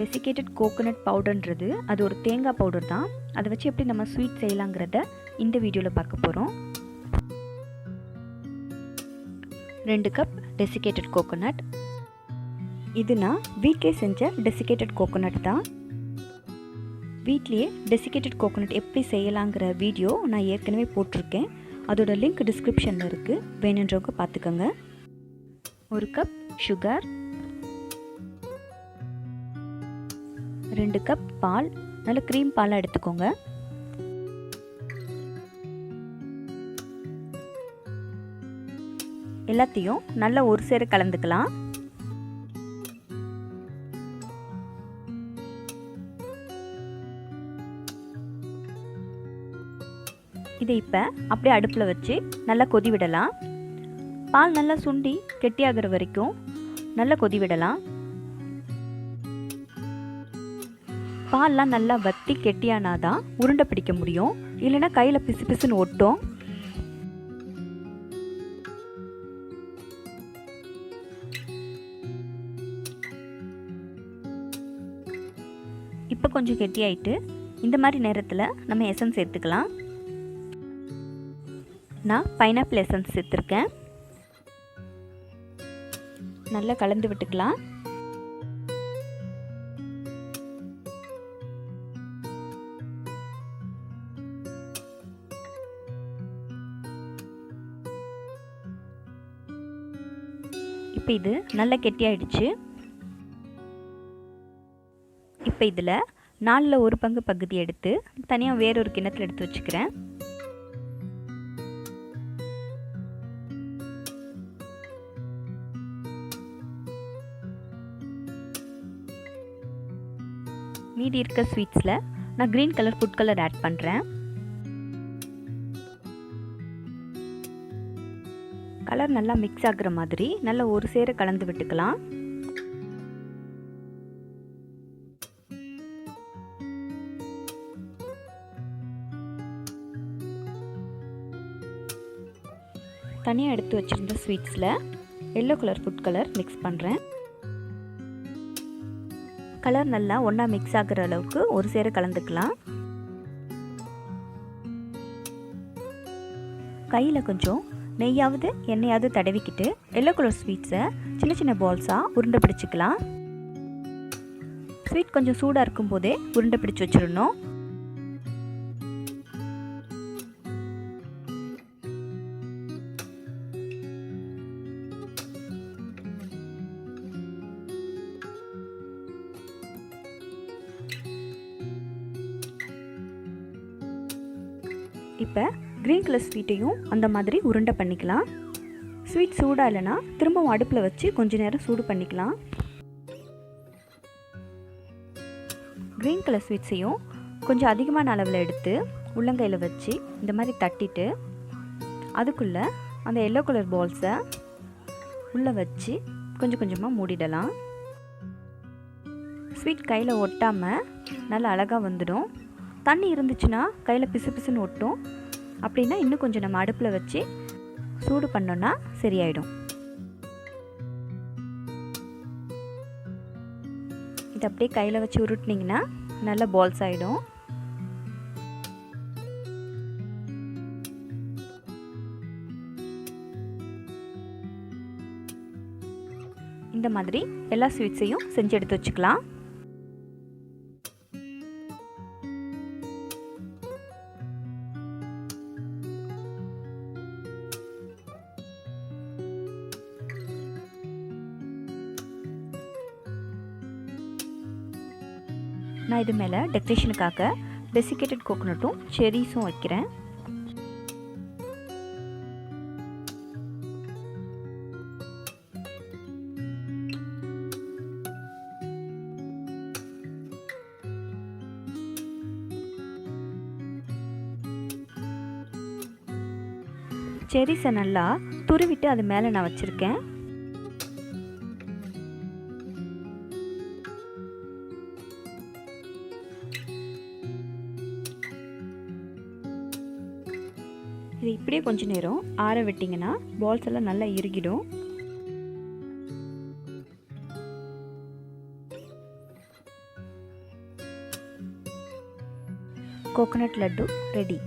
Desiccated coconut பவுடர்ன்றது அது ஒரு தேங்காய் பவுடர் தான். அதை வச்சு எப்படி நம்ம ஸ்வீட் செய்யலாங்கிறத இந்த வீடியோவில் பார்க்க போகிறோம். 2 கப் டெசிகேட்டட் கோகோனட். இது நான் வீட்டிலே செஞ்ச டெசிகேட்டட் கோகோனட் தான். வீட்லேயே டெசிகேட்டட் கோகோனட் எப்படி செய்யலாங்கிற வீடியோ நான் ஏற்கனவே போட்டிருக்கேன். அதோட லிங்க் டிஸ்கிரிப்ஷனில் இருக்குது, வேணுன்றவங்க பார்த்துக்கோங்க. 1 கப் சுகர், 2 கப் பால், நல்ல க்ரீம் பாலாக எடுத்துக்கோங்க. எல்லாத்தையும் நல்லா ஒரு சேர கலந்துக்கலாம். இதை இப்போ அப்படியே அடுப்பில் வச்சு நல்லா கொதி விடலாம். பால் நல்லா சுண்டி கெட்டியாகிற வரைக்கும் நல்லா கொதி விடலாம். பால்லாம் நல்லா வத்தி கெட்டியானாதான் உருண்டை பிடிக்க முடியும், இல்லைன்னா கையில் பிசு பிசுன்னு ஒட்டும். இப்போ கொஞ்சம் கெட்டியாயிட்டு இந்த மாதிரி நேரத்தில் நம்ம எசன்ஸ் சேர்த்துக்கலாம். நான் பைனாப்பிள் எசன்ஸ் சேர்த்துருக்கேன். நல்லா கலந்து விட்டுக்கலாம். இப்போ இது நல்லா கெட்டியாயிடுச்சு. இப்போ இதில் 4ல் 1 பங்கு பகுதி எடுத்து தனியாக வேறொரு கிண்ணத்தில் எடுத்து வச்சுக்கிறேன். மீதி இருக்க ஸ்வீட்ஸில் நான் green colour food colour add பண்ணுறேன். கலர் நல்லா மிக்ஸ் ஆகுற மாதிரி நல்லா ஒரு சேர கலந்து விட்டுக்கலாம். தனியாக எடுத்து வச்சுருந்த ஸ்வீட்ஸில் yellow colour food colour mix பண்ணுறேன். கலர் நல்லா ஒன்றா மிக்ஸ் ஆகிற அளவுக்கு ஒரு சேர கலந்துக்கலாம். கையில் கொஞ்சம் நெய்யாவது எண்ணெயாவது தடவிக்கிட்டு எல்லோ கலர் ஸ்வீட்ஸை சின்ன சின்ன பால்ஸாக உருண்டை பிடிச்சிக்கலாம். ஸ்வீட் கொஞ்சம் சூடாக இருக்கும் போதே உருண்டை பிடிச்சி வச்சிடணும். இப்போ க்ரீன் கலர் ஸ்வீட்டையும் அந்த மாதிரி உருண்டை பண்ணிக்கலாம். ஸ்வீட் சூடாக இல்லைன்னா திரும்பவும் அடுப்பில் வச்சு கொஞ்சம் நேரம் சூடு பண்ணிக்கலாம். க்ரீன் கலர் ஸ்வீட்ஸையும் கொஞ்சம் அதிகமான அளவில் எடுத்து உள்ளங்கையில் வச்சு இந்த மாதிரி தட்டிட்டு அதுக்குள்ளே அந்த எல்லோ கலர் பால்ஸை உள்ளே வச்சு கொஞ்சம் கொஞ்சமாக மூடிடலாம். ஸ்வீட் கையில் ஒட்டாமல் நல்லா அழகாக வந்துடும். தண்ணி இருந்துச்சுன்னா கையில் பிசு பிசுன்னு ஒட்டும். அப்படின்னா இன்னும் கொஞ்சம் நம்ம அடுப்பில் வச்சு சூடு பண்ணோன்னா சரியாயிடும். இது அப்படியே கையில் வச்சு உருட்டினீங்கன்னா நல்ல பால்ஸ் ஆகிடும். இந்த மாதிரி எல்லா ஸ்வீட்ஸையும் செஞ்சு எடுத்து வச்சுக்கலாம். நான் இது மேலே டெக்கரேஷனுக்காக டெசிகேட்டட் கோகோனட்டும் செரீஸும் வைக்கிறேன். செரீஸை நல்லா துருவிட்டு அது மேலே நான் வச்சுருக்கேன். இது இப்படியே கொஞ்ச நேரம் ஆற விட்டிங்கன்னா பால்ஸ் எல்லாம் நல்லா இறுகிடும். Coconut laddu ready.